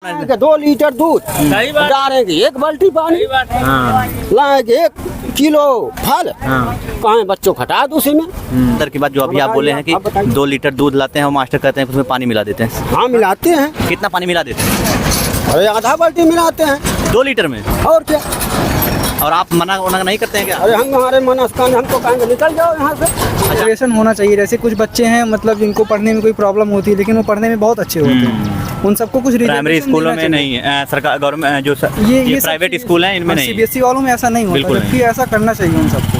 लाएंगे 2 लीटर दूध, डालेंगे 1 बाल्टी पानी, लाएंगे 1 किलो फल, कहाँ बच्चों खटा दो उसी में। अंदर की बात जो अभी आप बोले हैं कि 2 लीटर दूध लाते हैं और मास्टर कहते हैं उसमें पानी मिला देते हैं। हाँ मिलाते हैं। कितना पानी मिला देते हैं? अरे आधा बाल्टी मिलाते हैं 2 लीटर में। और क्या। और आप मना नहीं करते हैं क्या? अरे हम हमारे मनस्कान हमको कहेंगे निकल जाओ यहाँ से। एजुकेशन होना चाहिए। जैसे कुछ बच्चे हैं मतलब जिनको पढ़ने में कोई प्रॉब्लम होती है लेकिन वो पढ़ने में बहुत अच्छे होते हैं, उन सबको कुछ प्राइमरी स्कूलों में नहीं है, सरकार गवर्नमेंट जो ये प्राइवेट स्कूल हैं इनमें नहीं। सीबीएसई वालों में ऐसा नहीं होता, जबकि ऐसा करना चाहिए उन सबको।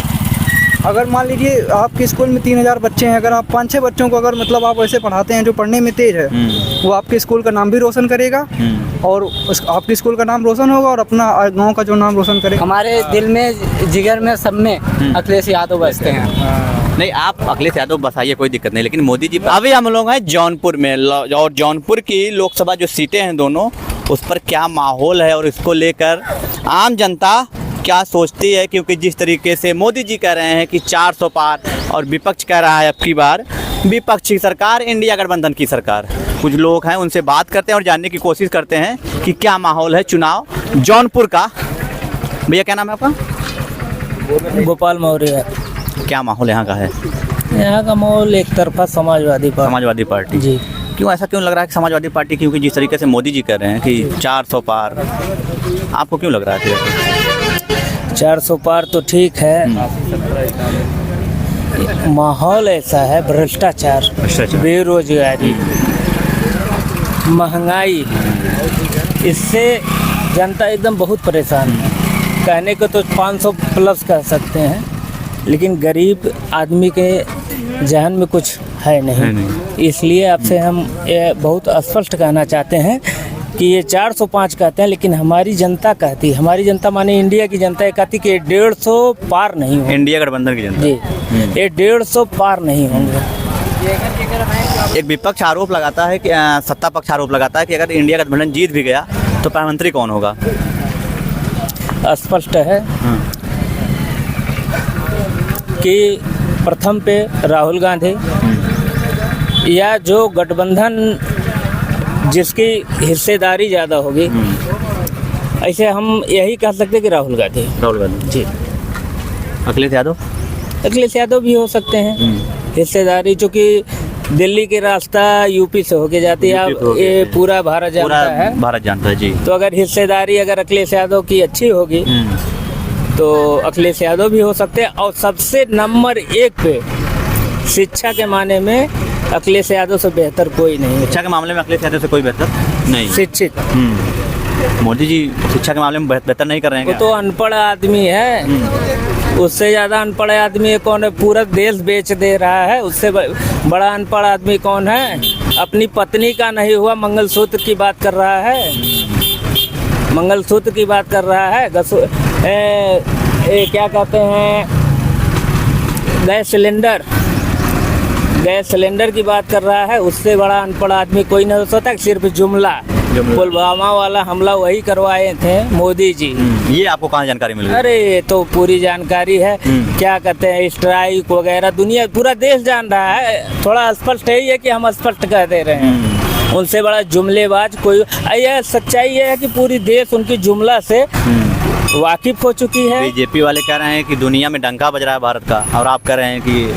अगर मान लीजिए आपके स्कूल में 3000 बच्चे हैं, अगर आप 5-6 बच्चों को अगर मतलब आप ऐसे पढ़ाते हैं जो पढ़ने में तेज है, वो आपके स्कूल का नाम भी रोशन करेगा और आपके स्कूल का नाम रोशन होगा और अपना गांव का जो नाम रोशन करेगा। हमारे दिल में जिगर में सब में अखिलेश यादव बसते हैं। नहीं, आप अखिलेश यादव बसाइए, कोई दिक्कत नहीं, लेकिन मोदी जी। अभी हम लोग हैं जौनपुर में और जौनपुर की लोकसभा जो सीटें हैं दोनों, उस पर क्या माहौल है और इसको लेकर आम जनता क्या सोचती है, क्योंकि जिस तरीके से मोदी जी कह रहे हैं कि 400 पार और विपक्ष कह रहा है अब की बार विपक्ष की सरकार, इंडिया गठबंधन की सरकार। कुछ लोग हैं उनसे बात करते हैं और जानने की कोशिश करते हैं कि क्या माहौल है चुनाव जौनपुर का। भैया क्या नाम है आपका? गोपाल मौर्य। क्या माहौल यहाँ का है? यहाँ का माहौल एक तरफा समाजवादी पार्टी जी। क्यों ऐसा क्यों लग रहा है कि समाजवादी पार्टी? क्योंकि जिस तरीके से मोदी जी कह रहे हैं कि 400 पार, आपको क्यों लग रहा है? 400 पार तो ठीक है, माहौल ऐसा है, भ्रष्टाचार, बेरोजगारी, महंगाई, इससे जनता एकदम बहुत परेशान है। कहने को तो 500 प्लस कह सकते हैं, लेकिन गरीब आदमी के जहन में कुछ है नहीं। इसलिए आपसे हम ये बहुत स्पष्ट कहना चाहते हैं कि ये 405 कहते हैं, लेकिन हमारी जनता कहती, हमारी जनता माने इंडिया की जनता ये कहती कि 150 पार नहीं होंगे। इंडिया गठबंधन की जनता जी, ये 150 पार नहीं होंगे। एक विपक्ष आरोप लगाता है कि सत्ता पक्ष आरोप लगाता है कि अगर इंडिया गठबंधन जीत भी गया तो प्रधानमंत्री कौन होगा? स्पष्ट है कि प्रथम पे राहुल गांधी, या जो गठबंधन जिसकी हिस्सेदारी ज़्यादा होगी, ऐसे हम यही कह सकते हैं कि राहुल गांधी जी। अखिलेश यादव भी हो सकते हैं। हिस्सेदारी चूँकि दिल्ली के रास्ता यूपी से होके जाती है, ये पूरा भारत जानता है जी। तो अगर हिस्सेदारी अगर अखिलेश यादव की अच्छी होगी तो अखिलेश यादव भी हो सकते हैं। और सबसे नंबर 1 पे शिक्षा के माने में अखिलेश यादव से बेहतर कोई नहीं। शिक्षा के मामले में अखिलेश यादव से कोई बेहतर नहीं। शिक्षित मोदी जी शिक्षा के मामले में बेहतर नहीं कर रहे हैं। वो तो अनपढ़ आदमी है, उससे ज़्यादा अनपढ़ आदमी कौन है? पूरा देश बेच दे रहा है, उससे बड़ा अनपढ़ आदमी कौन है? अपनी पत्नी का नहीं हुआ मंगलसूत्र की बात कर रहा है, मंगलसूत्र की बात कर रहा है। क्या कहते हैं, गैस सिलेंडर की बात कर रहा है। उससे बड़ा अनपढ़ आदमी कोई नहीं हो सकता। सिर्फ जुमला पुलवामा वाला हमला वही करवाए थे मोदी जी। ये आपको कहाँ जानकारी मिली? अरे तो पूरी जानकारी है। क्या कहते हैं, स्ट्राइक वगैरह दुनिया पूरा देश जान रहा है। थोड़ा स्पष्ट है ये कि हम स्पष्ट कह दे रहे हैं, उनसे बड़ा जुमलेबाज कोई। यह सच्चाई है कि पूरी देश उनकी जुमला से वाकिफ हो चुकी है। बीजेपी वाले कह रहे हैं कि दुनिया में डंका बज रहा है भारत का, और आप कह रहे हैं कि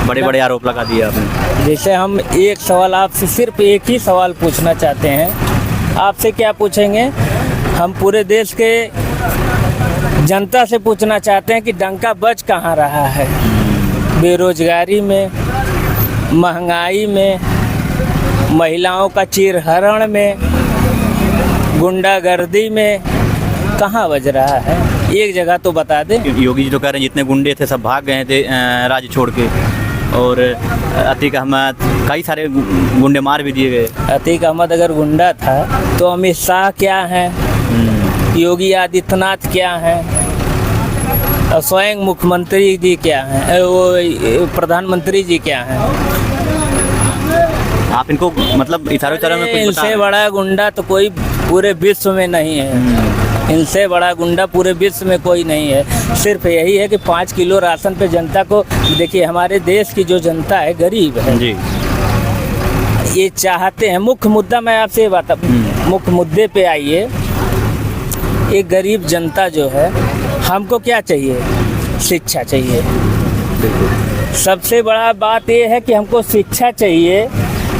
बड़े बड़े आरोप लगा दिए आपने। जैसे हम एक सवाल आपसे, सिर्फ एक ही सवाल पूछना चाहते हैं। आपसे क्या पूछेंगे? हम पूरे देश के जनता से पूछना चाहते हैं कि डंका बज कहाँ रहा है? बेरोजगारी में, महंगाई में, महिलाओं का चीरहरण में, गुंडागर्दी में, कहाँ बज रहा है? एक जगह तो बता दें। योगी जी तो कह रहे हैं जितने गुंडे थे सब भाग गए थे राज्य छोड़ के, और अतीक अहमद, कई सारे गुंडे मार भी दिए गए। अतीक अहमद अगर गुंडा था तो अमित शाह क्या हैं, योगी आदित्यनाथ क्या हैं, और स्वयं मुख्यमंत्री जी क्या हैं, वो प्रधानमंत्री जी क्या हैं? आप इनको मतलब इशारों में कुछ इनसे बड़ा गुंडा तो कोई पूरे विश्व में नहीं है। इनसे बड़ा गुंडा पूरे विश्व में कोई नहीं है। सिर्फ यही है कि 5 किलो राशन पे जनता को, देखिए हमारे देश की जो जनता है गरीब है जी, ये चाहते हैं, मुख्य मुद्दा मैं आपसे ये बता, मुख्य मुद्दे पे आइए। एक गरीब जनता जो है, हमको क्या चाहिए? शिक्षा चाहिए। सबसे बड़ा बात ये है कि हमको शिक्षा चाहिए।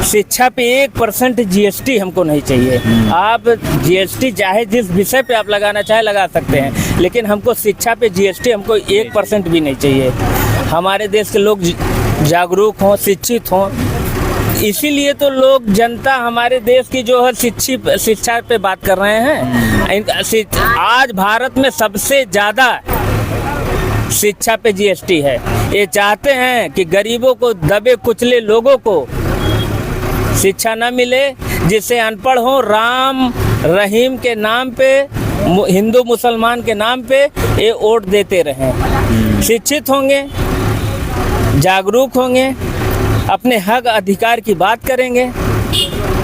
शिक्षा पे 1% GST हमको नहीं चाहिए। आप GST चाहे जिस विषय पे आप लगाना चाहे लगा सकते हैं, लेकिन हमको शिक्षा पे GST हमको 1% भी नहीं चाहिए। हमारे देश के लोग जागरूक हों, शिक्षित हों, इसीलिए तो लोग, जनता हमारे देश की जो है शिक्षा पे बात कर रहे हैं। आज भारत में सबसे ज़्यादा शिक्षा पे GST है। ये चाहते हैं कि गरीबों को, दबे कुचले लोगों को शिक्षा न मिले, जिससे अनपढ़ हो, राम रहीम के नाम पे, हिंदू मुसलमान के नाम पे ये वोट देते रहें। शिक्षित होंगे, जागरूक होंगे, अपने हक अधिकार की बात करेंगे,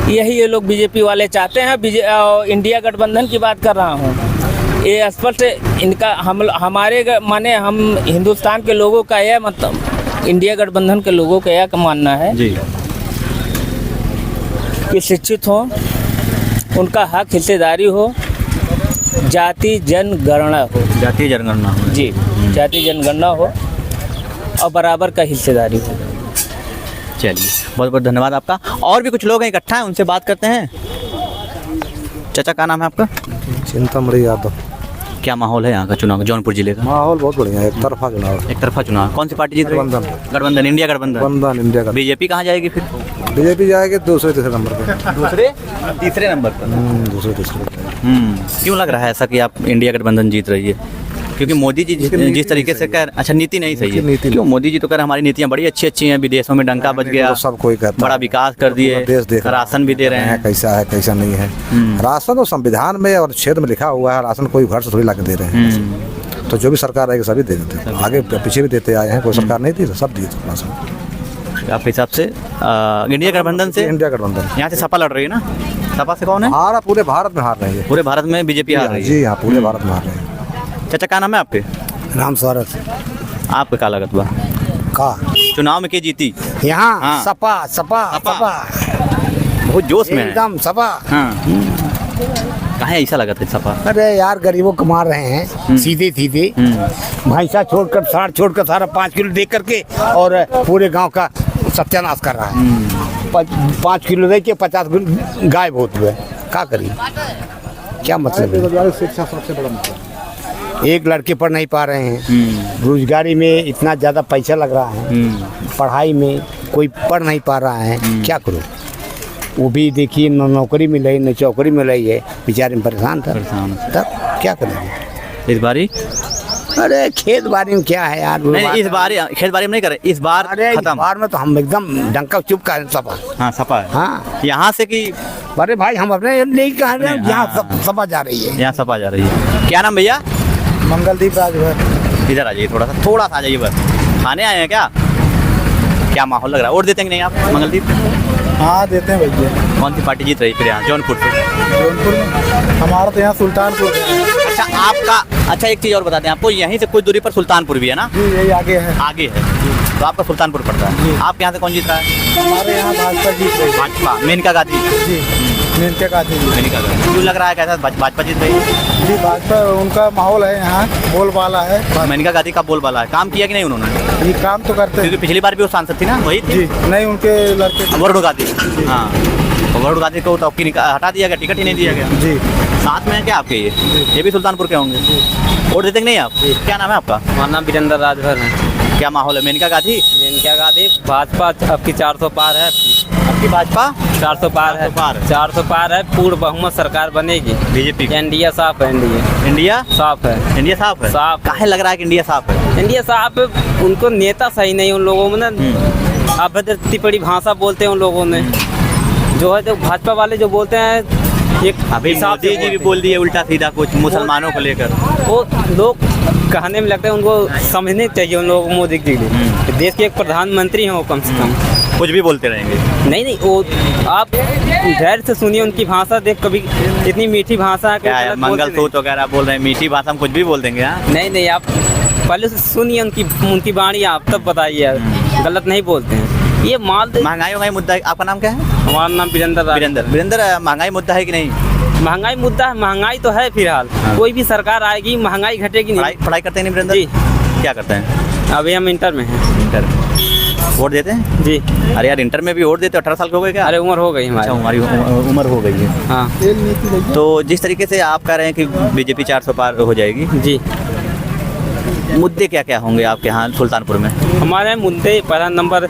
यही ये लोग बीजेपी वाले चाहते हैं। इंडिया गठबंधन की बात कर रहा हूँ, ये स्पष्ट इनका हमारे माने हम हिंदुस्तान के लोगों का यह मतलब, इंडिया गठबंधन के लोगों का यह मानना है जी कि शिक्षित हो, उनका हक हिस्सेदारी हो, जाति जनगणना हो, जातीय जनगणना हो। जी, जाति जनगणना हो और बराबर का हिस्सेदारी हो। चलिए, बहुत बहुत धन्यवाद आपका। और भी कुछ लोग हैं, इकट्ठा हैं, उनसे बात करते हैं। चाचा, क्या नाम है आपका? चिंतामणि यादव। क्या माहौल है यहाँ का चुनाव, जौनपुर जिले का? माहौल बहुत बढ़िया है, एक तरफा चुनाव। एक तरफा चुनाव। कौन सी पार्टी जीत रही है? गठबंधन, इंडिया गठबंधन। इंडिया का। बीजेपी कहाँ जाएगी फिर? बीजेपी जाएगी दूसरे तीसरे नंबर पे। दूसरे तीसरे नंबर पर। दूसरे तीसरे पे। क्यों लग रहा है ऐसा कि आप इंडिया गठबंधन जीत रही है? क्योंकि मोदी जी जिस तरीके से कह, अच्छा नीति नहीं सही है। क्यों? मोदी जी तो कह रहे हमारी नीतियाँ बड़ी अच्छी हैं, विदेशों में डंका बज गया, सब कोई कहता बड़ा विकास कर दिए, देश देख राशन भी दे रहे हैं। कैसा है कैसा नहीं है। राशन तो संविधान में और क्षेत्र में लिखा हुआ है, राशन कोई घर से थोड़ी ला के दे रहे हैं। तो जो भी सरकार आएगी सभी दे देते हैं, आगे पीछे भी देते आए हैं, कोई सरकार नहीं दी तो सब दिए राशन। आपके हिसाब से इंडिया गठबंधन से? इंडिया गठबंधन। यहाँ से सपा लड़ रही है ना? सपा से कौन है? हारा पूरे भारत में हार रही है। पूरे भारत में बीजेपी हार रही है। जी हाँ, पूरे भारत में हार रहे हैं। चाचा, क्या नाम है आपके? राम स्वागत आपका क्या लागत बा का चुनाव में के जीती? यहाँ हाँ। सपा सपा सपा बहुत जोश में है। एकदम सपा। हाँ। कहाँ ऐसा लगा था सपा? अरे यार, गरीबों को मार रहे हैं सीधे सीधे। भैंसा छोड़कर, साढ़ छोड़कर, सारा 5 किलो दे करके और पूरे गांव का सत्यानाश कर रहा है। 5 किलो दे के 50 किलो गायब होते हुए क्या करिए? क्या मतलब है? शिक्षा सबसे बड़ा मतलब। एक लड़के पढ़ नहीं पा रहे हैं, रोजगारी में इतना ज़्यादा पैसा लग रहा है, पढ़ाई में कोई पढ़ नहीं पा रहा है, क्या करो? वो भी देखिए, न नौकरी मिल रही न चौकरी मिल रही है, बेचारे में परेशान था। तब क्या करेंगे इस बारी? अरे खेत बाड़ी में क्या है यार? नहीं, इस बार खेत बाड़ी में नहीं करे, इस बार खत्म। इस बार में तो हम एकदम डंका चुप का सपा। हाँ, सपा है। हाँ, यहाँ से कि अरे भाई हम अपने नहीं कह रहे हैं, यहाँ सपा जा रही है। यहाँ सपा जा रही है। क्या नाम भैया? मंगलदीप राजभर। इधर आ जाइए, थोड़ा सा आ जाइए बस। खाने आए हैं क्या माहौल लग रहा है? वोट देते हैं कि नहीं आप मंगलदीप? हाँ देते हैं भैया। कौन सी पार्टी जीत रही है फिर यहाँ जौनपुर से? जौनपुर में हमारा तो यहाँ सुल्तानपुर है। अच्छा, आपका, अच्छा एक चीज़ और बताते हैं आपको, यहीं से कुछ दूरी पर सुल्तानपुर भी है ना? जी, यही आगे है। आगे है, तो आपका सुल्तानपुर पड़ता है। आपके यहाँ से कौन जीत रहा है? हमारे यहाँ भाजपा जीत रही है। भाजपा, मेनका गांधी जी, मेनका गांधी जी। मेनका गांधी। क्यों लग रहा है कैसा भाजपा जीत रही है? जी, भाजपा उनका माहौल है, यहाँ बोलबाला है। मेनका गांधी का बोलबाला है। काम किया कि नहीं उन्होंने? ये काम तो करते क्योंकि हैं। पिछली बार भी वो सांसद थी ना, वही थी। जी, नहीं उनके लड़के। वरुण गांधी। हाँ, वरुण गांधी को तो हटा दिया गया, टिकट ही नहीं दिया गया। जी, साथ में है क्या आपके? ये भी सुल्तानपुर के होंगे। वोट देते कि नहीं आप? क्या नाम है आपका? हमारा नाम वीरेंद्र राजभर है। क्या माहौल है? मेनका गांधी? मेनका गांधी। भाजपा आपकी 400 पार है। आपकी भाजपा 400 पार है। 400 पार है। पूर्ण बहुमत सरकार बनेगी बीजेपी। इंडिया साफ है। इंडिया साफ है। इंडिया साफ है। साफ। काहे लग रहा है कि इंडिया साफ है? इंडिया साफ है। उनको नेता सही नहीं, उन लोगों में ना अभद्र बड़ी भाषा बोलते हैं उन लोगों ने, जो है तो भाजपा वाले जो बोलते हैं एक अभी मोदी जी भी बोल दिए उल्टा सीधा कुछ मुसलमानों को लेकर। वो लोग कहने में लगता है, उनको समझने चाहिए उन लोगों को, मोदी जी के देश के एक प्रधानमंत्री हैं वो, कम से कम कुछ भी बोलते रहेंगे। नहीं, वो आप धैर्य से सुनिए उनकी भाषा, देख कभी इतनी मीठी भाषा है। क्या है, मंगलसूत्र वगैरह बोल रहे हैं, मीठी भाषा में कुछ भी बोल देंगे। हाँ, नहीं, आप पहले से सुनिए उनकी वाणी, आप तब बताइए, गलत नहीं बोलते हैं। ये माल महंगाई मुद्दा है। आपका नाम क्या है? हमारा नाम वीरेंद्र राय। वीरेंद्र, महंगाई मुद्दा है कि नहीं? महंगाई मुद्दा है, महंगाई तो है फिलहाल। कोई भी सरकार आएगी महंगाई घटेगी नहीं। पढ़ाई करते हैं नहीं वीरेंद्र? जी। क्या करते हैं? अभी हम इंटर में हैं। इंटर। वोट देते हैं? जी। अरे यार, इंटर में भी वोट देते हो? 18 साल के हो गए क्या? अरे उम्र हो गई हमारी। अच्छा, हमारी उम्र हो गई है। हाँ। तो जिस तरीके से आप कह रहे हैं कि बीजेपी 400 पार हो जाएगी, जी। मुद्दे क्या क्या होंगे आपके यहाँ सुल्तानपुर में? हमारे मुद्दे पहला नंबर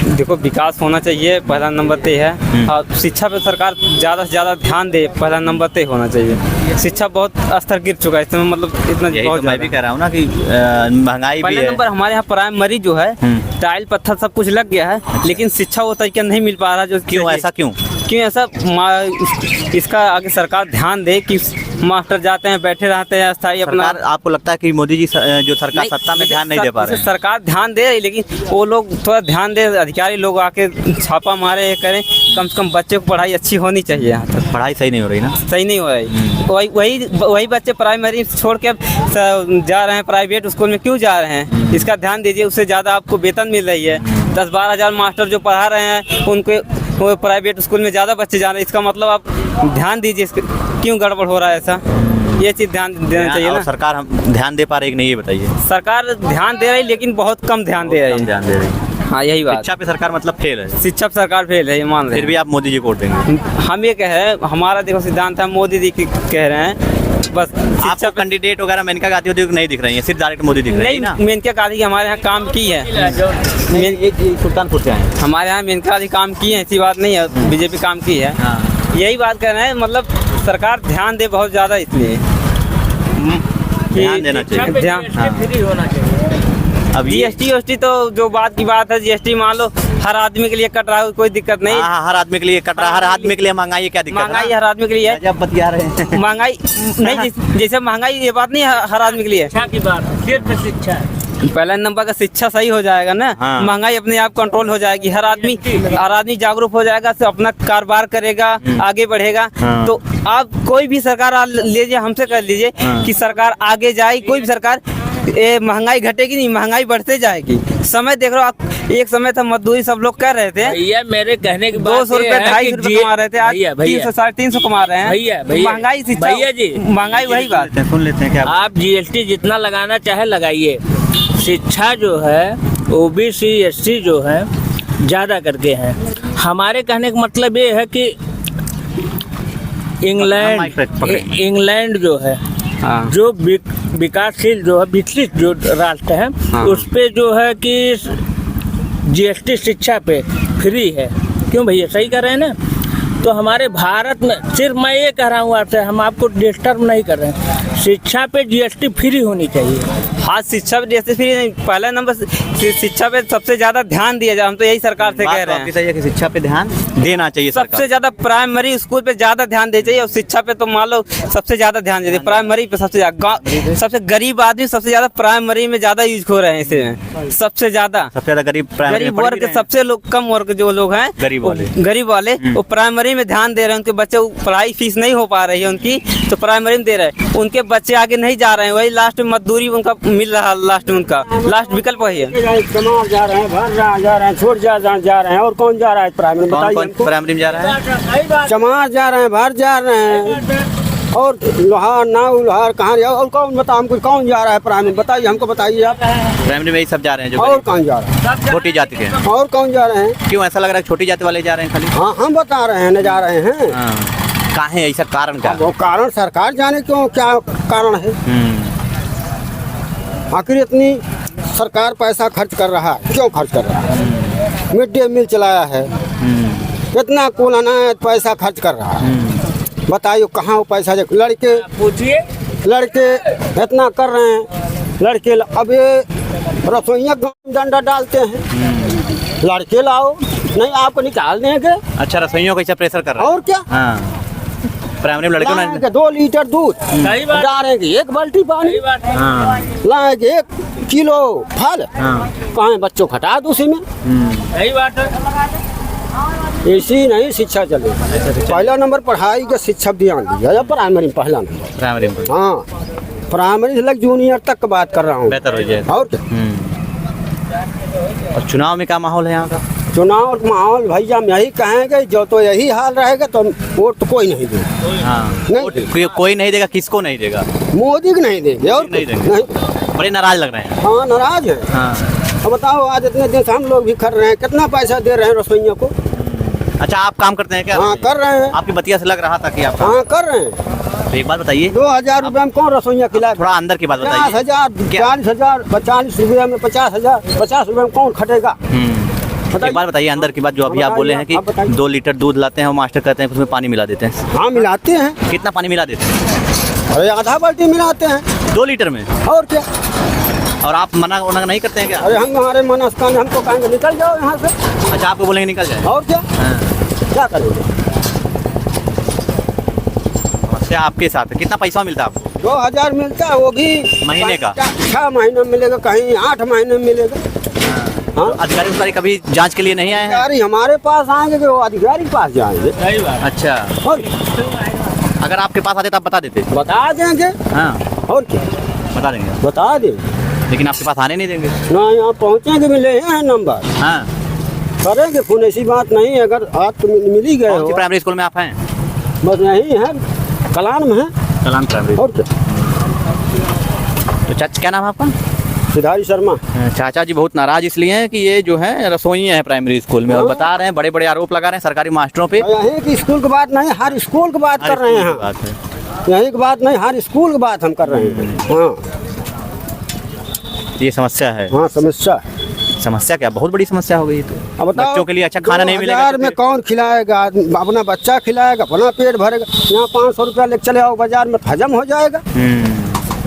देखो विकास होना चाहिए, पहला नंबर पे है। और शिक्षा पे सरकार ज़्यादा से ज़्यादा ध्यान दे, पहला नंबर पे होना चाहिए। शिक्षा बहुत स्तर गिर चुका है इस समय, मतलब इतना बहुत तो मैं भी कह रहा हूँ ना कि महंगाई भी पहला है। नंबर हमारे यहाँ प्राइमरी जो है टाइल पत्थर सब कुछ लग गया है, लेकिन शिक्षा वो तरीका नहीं मिल पा रहा जो क्यों ऐसा क्यों? इसका आगे सरकार ध्यान दे कि मास्टर जाते हैं बैठे रहते हैं स्थायी अपना। आपको लगता है कि मोदी जी जो सरकार सत्ता में ध्यान नहीं दे पा रहे हैं? सरकार ध्यान दे रही, लेकिन वो लोग थोड़ा ध्यान दे, अधिकारी लोग आके छापा मारे करें। कम से कम बच्चे को पढ़ाई अच्छी होनी चाहिए। यहाँ तक पढ़ाई सही नहीं हो रही ना? सही नहीं हो रही। वही बच्चे प्राइमरी छोड़ के जा रहे हैं प्राइवेट स्कूल में, क्यों जा रहे हैं? इसका ध्यान दीजिए। उससे ज़्यादा आपको वेतन मिल रही है। 10-12 हज़ार मास्टर जो पढ़ा रहे हैं उनके वो प्राइवेट स्कूल में ज़्यादा बच्चे जा रहे हैं। इसका मतलब आप ध्यान दीजिए, क्यों गड़बड़ हो रहा है ऐसा? ये चीज़ ध्यान देना चाहिए ना। सरकार हम ध्यान दे पा रही है कि नहीं, ये बताइए। सरकार ध्यान दे रही, लेकिन बहुत कम ध्यान दे रही है। हाँ, यही बात। शिक्षा पे सरकार मतलब फेल है? शिक्षा पे सरकार फेल है, ये मान रहे हैं। फिर भी आप मोदी जी को वोट देंगे? हम ये कह रहे हैं, हमारा देखो सिद्धांत है, मोदी जी की कह रहे हैं बस। आपको कैंडिडेट वगैरह मेनका गांधी होती नहीं दिख रही है, सिर्फ डायरेक्ट मोदी दिख रही है ना? मेनका गांधी हमारे यहाँ काम की है। सुल्तानपुर से आए हमारे यहाँ मेनका गांधी काम की है, ऐसी बात नहीं है। बीजेपी काम की है। यही बात कर रहे हैं, मतलब सरकार ध्यान दे बहुत ज़्यादा, इसलिए ध्यान देना चाहिए। अब जीएसटी तो जो बात की बात है, जीएसटी मान लो हर आदमी के लिए कट रहा है, कोई दिक्कत नहीं। हर आदमी के लिए कट रहा है, हर आदमी के लिए महंगाई, क्या दिक्कत? महंगाई हर आदमी के लिए है। जब बतिया रहे हैं महंगाई नहीं, जैसे महंगाई ये बात नहीं हर आदमी के लिए की बात सिर्फ शिक्षा। पहला नंबर का शिक्षा सही हो जाएगा ना। हाँ। महंगाई अपने आप कंट्रोल हो जाएगी। हर आदमी जागरूक हो जाएगा, तो अपना कारोबार करेगा, आगे बढ़ेगा। हाँ। तो आप कोई भी सरकार लीजिए, हमसे कर लीजिए कि सरकार आगे जाए, कोई भी सरकार, महंगाई घटेगी नहीं, महंगाई बढ़ते जाएगी। समय देख रहे हो आप, एक समय था मजदूरी सब लोग कर रहे थे। भैया मेरे कहने की बात 200 रुपए 250 रुपए कमा रहे थे, आज 300 350 कमा रहे हैं। भैया महंगाई भैया जी, महंगाई वही बात। सुन लेते हैं क्या? आप जीएसटी जितना लगाना चाहे लगाइए, शिक्षा जो है ओबीसी एससी जो है ज़्यादा करके हैं। हमारे कहने का मतलब ये है कि इंग्लैंड जो है, हाँ। जो विकासशील जो है, विकसित जो राष्ट्र है, हाँ। उस पे जो है कि जीएसटी शिक्षा पे फ्री है। क्यों भैया, सही कर रहे हैं ना? तो हमारे भारत में, सिर्फ मैं ये कह रहा हूँ आपसे, हम आपको डिस्टर्ब नहीं कर रहे हैं, शिक्षा पे जीएसटी फ्री होनी चाहिए। हाँ, शिक्षा पे जीएसटी फ्री नहीं, पहला नंबर शिक्षा पे सबसे ज्यादा ध्यान दिया जाए। हम तो यही सरकार से कह रहे हैं, सही है कि शिक्षा पे ध्यान देना चाहिए। सबसे ज्यादा प्राइमरी स्कूल पे ज्यादा ध्यान देना चाहिए, और शिक्षा पे तो मान लो सबसे ज्यादा ध्यान देते। प्राइमरी पे सबसे ज्यादा, सबसे गरीब आदमी सबसे ज्यादा प्राइमरी में ज्यादा यूज हो रहे हैं। इसे सबसे ज्यादा गरीब वर्ग, सबसे लोग कम वर्ग जो लोग हैं गरीब वाले वो प्राइमरी में ध्यान दे रहे हैं। उनके बच्चे पढ़ाई फीस नहीं हो पा रही है उनकी, तो प्राइमरी में दे रहे हैं। उनके बच्चे आगे नहीं जा रहे हैं, वही लास्ट में मजदूरी उनका मिल रहा है। लास्ट में उनका लास्ट विकल्प वही है। जा रहे हैं, भर जा रहे हैं, छोड़ जा रहे हैं। और कौन जा रहा है प्राइमरी? बताइए। प्राइमरी में जा रहा है, चमार जा रहे हैं, भर जा रहे हैं, और लोहार नाव लोहार कहाँ, और कौन बता हमको, कौन जा रहा है प्राइमरी? बताइए, हमको बताइए आप। प्राइमरी में ही सब जा रहे हैं जो और कौन जा रहा है? छोटी जाति के। और कौन जा रहे हैं? क्यों ऐसा लग रहा है छोटी जाति वाले जा रहे हैं खाली? हाँ, हम बता रहे हैं न जा रहे हैं। कहाँ है ऐसा कारण? क्या वो कारण सरकार जाने क्यों, क्या कारण है? आखिर इतनी सरकार पैसा खर्च कर रहा है, क्यों खर्च कर रहा है? मिड डे मील चलाया है, इतना कुल अनाज पैसा खर्च कर रहा है। बताइए कहाँ वो पैसा? लड़के पूछिए, लड़के इतना कर रहे हैं, लड़के अब ये रसोइया डंडा डालते हैं, लड़के लाओ, नहीं आपको निकाल देंगे। अच्छा, रसोइयों को ऐसा प्रेशर कर रहा है? और क्या? हाँ, प्राइमरी में लड़कों ने 2 लीटर दूध डालेंगे, 1 बाल्टी पानी लाएंगे, 1 किलो फल, कहाँ बच्चों खटा दो उसी में। सही बात है। ऐसी नहीं शिक्षा चले। पहला नंबर पढ़ाई का शिक्षा ध्यान दिया जाए, प्राइमरी में पहला नंबर। प्राइमरी में, हाँ, प्राइमरी से लग जूनियर तक का बात कर रहा हूँ। बेहतर हो जाए। और क्या? और चुनाव में क्या माहौल है यहाँ का? चुनाव माहौल भैया हम यही कहेंगे, जो तो यही हाल रहेगा तो वोट तो कोई नहीं देगा। हाँ नहीं कोई नहीं देगा, किसको नहीं देगा? मोदी को नहीं देंगे और नहीं देंगे। नहीं। बड़े नाराज लग रहे हैं। हाँ नाराज है। हाँ अब बताओ आज इतने दिन से हम लोग भी कर रहे हैं, कितना पैसा दे रहे हैं रसोइयों को। अच्छा आप काम करते हैं क्या? हाँ कर रहे हैं। आपकी बतिया से लग रहा था कि आप हाँ कर रहे हैं। तो एक बात बताइए, 2000 रुपये में कौन रसोइयाँ खिलाए? थोड़ा अंदर की बात बताइए। 50,000 40,000 40 रुपये में 50,000 50 रुपये में कौन खटेगा? एक बात बताइए अंदर की बात, जो अभी आप बोले हैं कि आप बताइए। 2 लीटर दूध लाते हैं और मास्टर कहते हैं कि उसमें पानी मिला देते हैं। हाँ मिलाते हैं। कितना पानी मिला देते हैं? अरे आधा बाल्टी मिलाते हैं। 2 लीटर में? और क्या? और आप मना नहीं करते हैं क्या? अरे हम हमारे मनस्कान हमको कहेंगे निकल जाओ यहाँ से। अच्छा आपको बोलेंगे निकल जाए? और क्या? हाँ। क्या करेंगे? समस्या आपके साथ है। कितना पैसा मिलता है आपको? 2000 मिलता है, वो भी महीने का? 6 महीने में मिलेगा, कहीं 8 महीने में मिलेगा। हाँ अधिकारी कभी जांच के लिए नहीं आए हैं? अधिकारी हमारे पास आएंगे कि वो अधिकारी के पास जाएंगे? अच्छा और अगर आपके पास आते तो आप बता देते? बता देंगे। हाँ और क्या बता देंगे, बता देंगे। लेकिन आपके पास आने नहीं देंगे। ना यहाँ पहुँचेंगे, मिले हैं नंबर, हाँ करेंगे फोन, ऐसी बात नहीं। अगर आज तो मिल ही गए कौन सी हो, प्राइमरी स्कूल में आप हैं? बस यही है, कलान में है। कलान प्राइमरी। और क्या? तो चाचा क्या नाम है आपका? सिधारी शर्मा। चाचा जी बहुत नाराज इसलिए हैं कि ये जो है रसोइयाँ हैं प्राइमरी स्कूल में, और बता रहे हैं बड़े बड़े आरोप लगा रहे हैं सरकारी मास्टरों पे। यही की स्कूल की बात नहीं, हर स्कूल की बात कर रहे हैं हम। बात है। यही की बात नहीं, हर स्कूल की बात हम कर रहे हैं। हाँ ये समस्या है। हाँ समस्या। समस्या क्या? बहुत बड़ी समस्या हो गई तो। अब बताओ, बच्चों के लिए अच्छा खाना नहीं मिलेगा 2000 में कौन खिलाएगा? अपना बच्चा खिलाएगा, अपना पेट भरेगा। यहाँ 500 रुपया लेके चले आओ बाजार में, हजम हो जाएगा।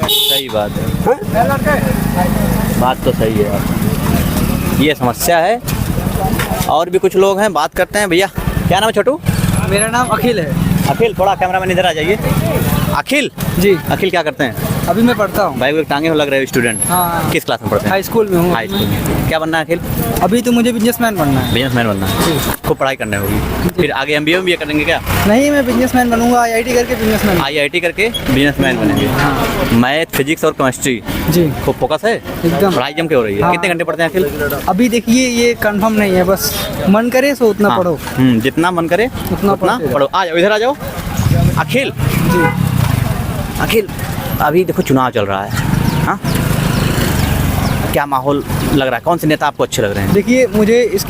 सही बात है, हैं? बात तो सही है आपकी। ये समस्या है। और भी कुछ लोग हैं, बात करते हैं। भैया क्या नाम है? छोटू? मेरा नाम अखिल है। अखिल, थोड़ा कैमरामैन इधर आ जाइए। अखिल जी अखिल क्या करते हैं? अभी मैं पढ़ता हूँ। भाई वो टांगे हो लग रहे हो स्टूडेंट। हाँ। किस क्लास में पढ़ते हैं? हाई स्कूल में हूँ। हाई स्कूल में। क्या बनना है अखिल? अभी तो मुझे बिजनेसमैन बनना है। बिजनेसमैन बनना है। खूब पढ़ाई करनी होगी। फिर आगे एमबीए भी करेंगे क्या? नहीं, मैं बिजनेसमैन बनूंगा, IIT करके बिजनेसमैन। IIT करके बिजनेसमैन बनेंगे। मैथ, फिजिक्स और केमिस्ट्री जी खूब फोकस है एकदम। पढ़ाई जम के हो रही है। हाँ। कितने घंटे पढ़ते हैं अखिल? अभी देखिए ये कंफर्म नहीं है, बस मन करे सो उतना हाँ। पढ़ो। जितना मन करे उतना उतना पढ़ते पढ़ो। आ जाओ, इधर आ जाओ। अखिल जी अखिल अभी देखो चुनाव चल रहा है, हाँ क्या माहौल लग रहा है? कौन से नेता आपको अच्छे लग रहे हैं? देखिए मुझे इस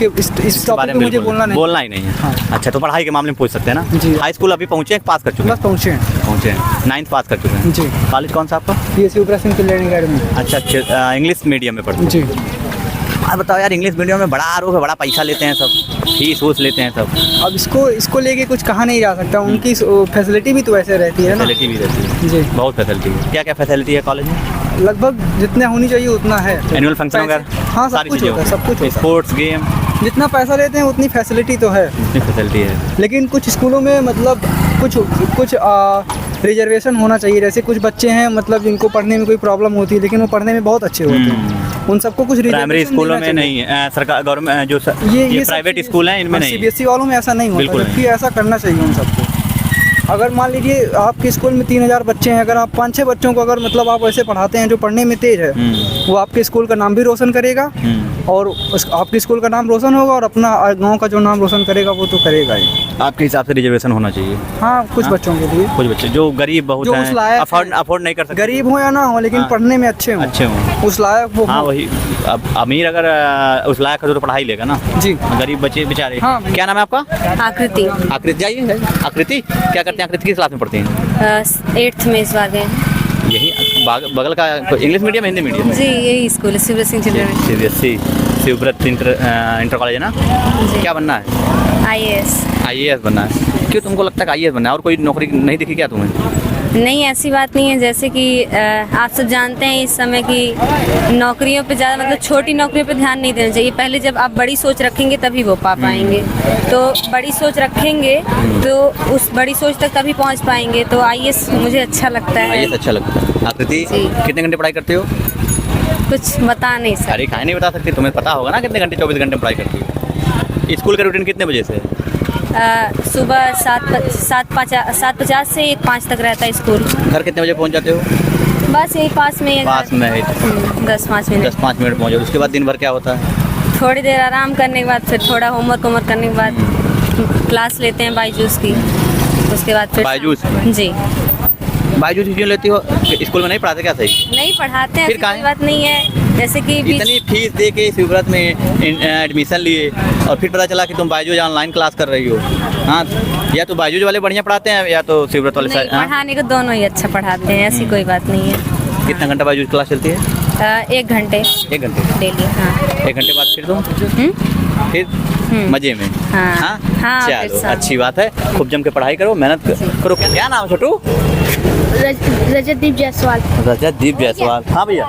टॉपिक पे मुझे बोलना ही नहीं है। हाँ। अच्छा तो पढ़ाई के मामले में पूछ सकते हैं ना? जी। हाई स्कूल अभी पहुँचे हैं, पास कर चुके बस पहुँचे हैं। हैं? पहुँचे हैं, 9th पास कर चुके हैं। जी कॉलेज कौन सा आपका? PSC ऑपरेशन की लर्निंग अकेडमी। अच्छा इंग्लिश मीडियम में पढ़ते हैं। जी आप बताओ यार, इंग्लिश मीडियम में बड़ा आरोप है, बड़ा पैसा लेते हैं सब, फीस वूस लेते हैं सब, अब इसको लेके कुछ कहा नहीं जा सकता। उनकी फैसिलिटी भी तो वैसे रहती है ना। फैसिलिटी भी रहती है। जी बहुत फैसिलिटी है। क्या क्या फैसिलिटी है कॉलेज में? लगभग जितना होनी चाहिए उतना है। एनुअल फंक्शन पैसे- वगैरह? हाँ सब कुछ होता है, सब कुछ होता स्पोर्ट्स गेम, है। जितना पैसा लेते हैं उतनी फैसिलिटी तो है, इतनी फैसिलिटी है। लेकिन कुछ स्कूलों में मतलब कुछ रिजर्वेशन होना चाहिए। जैसे कुछ बच्चे हैं मतलब जिनको पढ़ने में कोई प्रॉब्लम होती है, लेकिन वो पढ़ने में बहुत अच्छे होते हैं। उन सबको कुछ प्राइमरी रिजर्वेशन स्कूलों देना में चाहिए। नहीं है, सरकार गवर्नमेंट जो ये सब प्राइवेट चीज़- स्कूल हैं इनमें नहीं है। CBSE वालों में ऐसा नहीं होता, बिल्कुल जबकि ऐसा करना चाहिए उन सबको। अगर मान लीजिए आपके स्कूल में 3000 बच्चे हैं, अगर आप 5-6 बच्चों को अगर मतलब आप ऐसे पढ़ाते हैं जो पढ़ने में तेज है, वो आपके स्कूल का नाम भी रोशन करेगा और आपके स्कूल का नाम रोशन होगा और अपना गांव का जो नाम रोशन करेगा वो तो करेगा ही। आपके हिसाब से रिजर्वेशन होना चाहिए? हाँ कुछ बच्चों के लिए, कुछ बच्चे जो गरीब बहुत जो उस लायक हैं, अफोर्ड नहीं कर सकते, गरीब हो या ना हो लेकिन हाँ। पढ़ने में अच्छे अच्छे हों। उस लायक वो हाँ हों। वही, अब अमीर अगर उस लायक है तो पढ़ाई लेगा ना। जी गरीब बच्चे बेचारे। हाँ। क्या नाम है आपका? आकृति आकृति, जाइए। आकृति क्या करते हैं? आकृति किस क्लास में पढ़ती हैं? 8th में इस बार गए। यही बगल का इंग्लिश मीडियम हिंदी मीडियम? जी यही स्कूल है, Shivraj Singh children CBSE Shivvrat inter college है ना? क्या बनना है? IAS बनना है। क्यों तुमको लगता है कि IAS बनना है? और कोई नौकरी नहीं दिखी क्या तुम्हें? नहीं ऐसी बात नहीं है, जैसे कि आप सब जानते हैं इस समय की नौकरियों पे ज़्यादा मतलब छोटी नौकरियों पे ध्यान नहीं देना चाहिए। पहले जब आप बड़ी सोच रखेंगे तभी वो पा पाएंगे, तो बड़ी सोच रखेंगे तो उस बड़ी सोच तक तभी पहुंच पाएंगे। तो IAS मुझे अच्छा लगता है। IAS अच्छा लगता है। आकृति जी। कितने घंटे पढ़ाई करते हो? कुछ बता नहीं सकते। अरे खाए नहीं बता सकती, तुम्हें पता होगा ना कितने घंटे? 24 घंटे पढ़ाई करती हो। स्कूल का रूटीन कितने बजे से है? सुबह 7:50 से 1:05 तक रहता है स्कूल। घर कितने बजे पहुंच जाते हो? बस यही पास में ही है घर। पास में है। 10-5 मिनट। 10-5 मिनट पहुंच जाओ। उसके बाद दिन भर क्या होता है? थोड़ी देर आराम करने के बाद फिर थोड़ा होमवर्क करने के बाद क्लास लेते हैं बायजूस की, उसके बाद फिर बायजूस? जी। बायजूस क्यों लेती हो? स्कूल में नहीं पढ़ाते क्या सही? नहीं पढ़ाते हैं, फिर ऐसी काहे? कोई बात नहीं है, जैसे कि इतनी फीस दे के सिवरत में एडमिशन लिए और फिर पता चला कि तुम बायजूस ऑनलाइन क्लास कर रही हो। हाँ, या तो बायजूस वाले बढ़िया पढ़ाते हैं या तो सिवरत वाले नहीं, हाँ? पढ़ाने को दोनों ही अच्छा पढ़ाते हैं, ऐसी कोई बात नहीं है। कितना घंटा बायजूस क्लास चलती है? 1 घंटे 1 घंटे। डेली। हाँ। 1 घंटे बाद फिर तुम फिर मजे में? हाँ। हाँ? हाँ, फिर चलो सब। अच्छी बात है, खूब जम के पढ़ाई करो, मेहनत करो। क्या नाम है छोटू? रजतदीप जायसवाल। रजतदीप जायसवाल। हाँ भैया,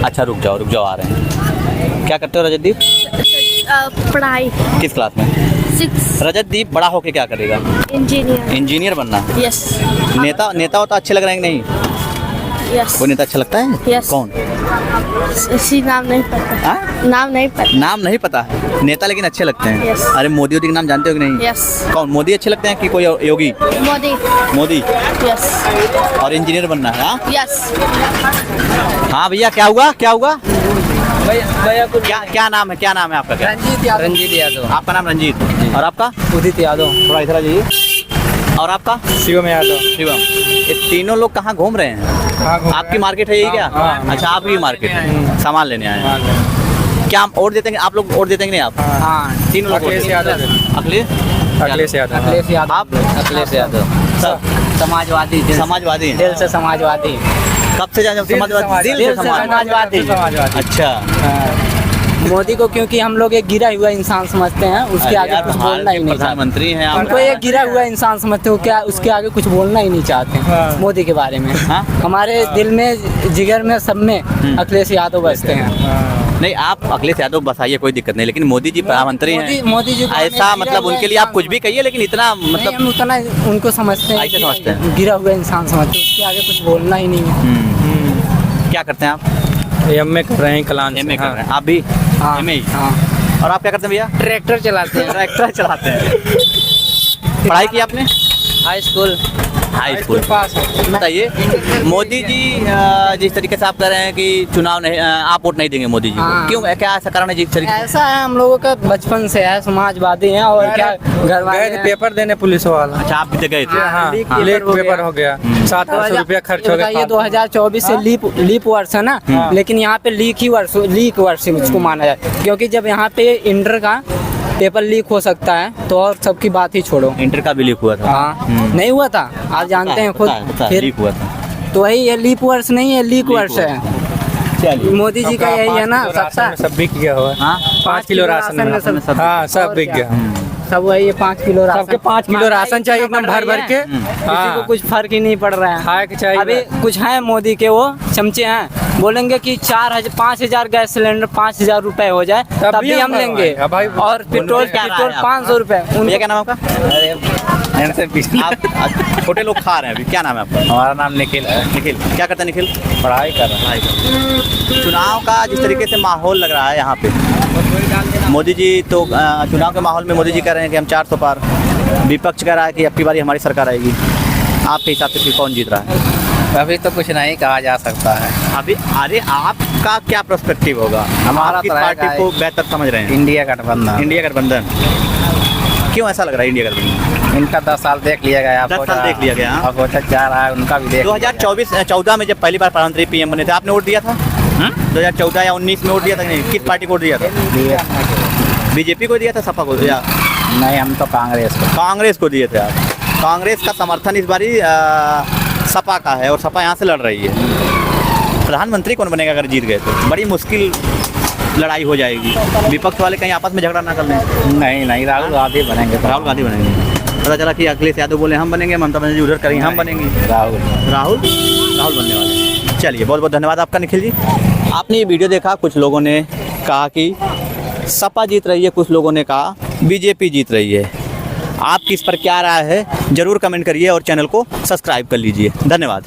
अच्छा रुक जाओ आ रहे हैं। क्या करते हो रजतदीप? पढ़ाई किस क्लास में? 6 रजतदीप बड़ा होके क्या करेगा? इंजीनियर। इंजीनियर बनना है। यस नेता होता अच्छे लग रहे हैं कि नहीं? यस। कोई नेता अच्छा लगता है? Yes. कौन? इसी नाम नहीं पता। हाँ? नाम नहीं पता। नाम नहीं पता है, नेता लेकिन अच्छे लगते हैं। Yes. अरे मोदी के नाम जानते हो कि नहीं? यस। कौन मोदी अच्छे लगते हैं कि कोई योगी? मोदी। मोदी। यस और इंजीनियर बनना है? हाँ यस। हाँ भैया, क्या हुआ क्या नाम है आपका? क्या रंजीत यादव। आपका नाम रंजीत और आपका? उदित यादव। थोड़ा इधर आ जाइए। और आपका? शिवम यादव। शिवम। ये तीनों लोग कहाँ घूम रहे हैं? आपकी मार्केट है ये क्या? अच्छा, आपकी मार्केट है, सामान लेने आए हैं। क्या वोट देते हैं आप लोग? वोट देते हैं कि नहीं आप? हाँ, तीनों लोग अखिलेश यादव। अखिलेश यादव। आप? अखिलेश यादव। सब समाजवादी। समाजवादी हैं? दिल से समाजवादी। कब से जाने समाजवादी? दिल से समाजवादी। अच्छा, मोदी को क्योंकि हम लोग एक गिरा हुआ इंसान समझते हैं, उसके अरे आगे यार, कुछ भारत बोलना ही के नहीं चाहते। प्रधानमंत्री हैं आप। उनको एक गिरा हुआ इंसान समझते हो क्या, उसके आगे कुछ बोलना ही नहीं चाहते मोदी के बारे में। हाँ? हमारे दिल में, जिगर में, सब में अखिलेश यादव बसते हैं। नहीं, आप अखिलेश यादव बसाइए, कोई दिक्कत नहीं, लेकिन मोदी जी प्रधानमंत्री हैं। मोदी जी को ऐसा हमें मतलब गिरा उनके हुआ लिए आप कुछ इंसान भी कहिए, लेकिन इतना नहीं, मतलब हम उतना उनको समझते हैं, ऐसे समझते हैं। गिरा हुआ इंसान समझते हैं, उसके आगे कुछ बोलना ही नहीं है। क्या करते हैं आप? एमए कर रहे हैं कलान एमए कर रहे हैं आप भी? हाँ, एमए। हाँ। और आप क्या करते हैं भैया? ट्रैक्टर चलाते हैं। ट्रैक्टर चलाते हैं। पढ़ाई की आपने? High school. हाई स्कूल पास। बताइए, मोदी जी जिस तरीके से आप कह रहे हैं कि चुनाव नहीं, आप वोट नहीं देंगे मोदी जी को, हाँ। क्यों, क्या ऐसा कारण है जिस तरीके? ऐसा है, हम लोगों का बचपन से है, समाजवादी हैं और क्या घर वाले हैं। पेपर देने पुलिस वाला। अच्छा, आप भी गए थे? हाँ, लीक पेपर हो गया, 700 रुपया खर्च हो गया। ये 2024 से लीप वर्ष है ना, लेकिन यहाँ पे लीक वर्ष मुझको माना जाए, क्योंकि जब यहाँ पे इंटर का पेपर लीक हो सकता है तो और सबकी बात ही छोड़ो। इंटर का भी लीक हुआ था? हाँ, नहीं हुआ था, आप जानते हैं खुद। फिर लीक हुआ था, तो वही, ये लीप वर्ष नहीं है, लीक वर्ष है। चलिए। मोदी जी का यही है ना, सत्ता। सब बिक गया हुआ। हाँ, 5 किलो राशन में सब। हाँ, सब और बिक क्या? गया। सब वही 5 किलो राशन। सबके 5 किलो राशन चाहिए एकदम भर भर के। किसी को कुछ फर्क ही नहीं पड़ रहा है। खाए के चाहिए। अभी कुछ हैं मोदी के वो चमचे हैं, बोलेंगे कि 5,000 गैस सिलेंडर 5,000 रुपए हो जाए तब भी हम लेंगे, भाई, और पेट्रोल 500 रुपए। भैया क्या नाम है आपका? आप छोटे लोग खा रहे हैं अभी, क्या नाम है आपका? हमारा नाम निखिल है। निखिल। क्या करते हैं निखिल? पढ़ाई कर रहा है। चुनाव का जिस तरीके से माहौल लग रहा है यहाँ पे, मोदी जी तो चुनाव के माहौल में मोदी जी कह रहे हैं कि हम 400 पार, विपक्ष कह रहा है कि अब की बारी हमारी सरकार आएगी। आपके हिसाब से फिर कौन जीत रहा है? अभी तो कुछ नहीं कहा जा सकता है। अभी अरे आपका क्या पर्सपेक्टिव होगा? हमारा आप किस तो रहेगा पार्टी को बेहतर समझ रहे हैं? इंडिया गठबंधन। इंडिया गठबंधन। क्यों ऐसा लग रहा है इंडिया गठबंधन? इनका 10 साल देख लिया गया। 10 साल देख लिया गया, हाँ। अब होता जा रहा है, उनका भी देख 2014 में जब पहली बार प्रधानमंत्री पीएम बने थे, आपने वोट दिया था? 2014 या 19 में वोट दिया था कि नहीं? किस पार्टी को वोट दिया था? बीजेपी को दिया था, सपा को दिया? नहीं, हम तो कांग्रेस को दिए थे आप। कांग्रेस का समर्थन इस बारी सपा का है और सपा यहाँ से लड़ रही है। प्रधानमंत्री कौन बनेगा अगर जीत गए तो? बड़ी मुश्किल लड़ाई हो जाएगी। विपक्ष वाले कहीं आपस में झगड़ा ना कर लें। नहीं, राहुल गांधी बनेंगे। राहुल गांधी बनेंगे। पता चला कि अखिलेश यादव बोले हम बनेंगे, ममता बनर्जी उधर करेंगे हम बनेंगे। राहुल बनने वाले। चलिए, बहुत बहुत धन्यवाद आपका निखिल जी। आपने ये वीडियो देखा, कुछ लोगों ने कहा कि सपा जीत रही है, कुछ लोगों ने कहा बीजेपी जीत रही है। आप किस पर क्या राय है ज़रूर कमेंट करिए और चैनल को सब्सक्राइब कर लीजिए। धन्यवाद।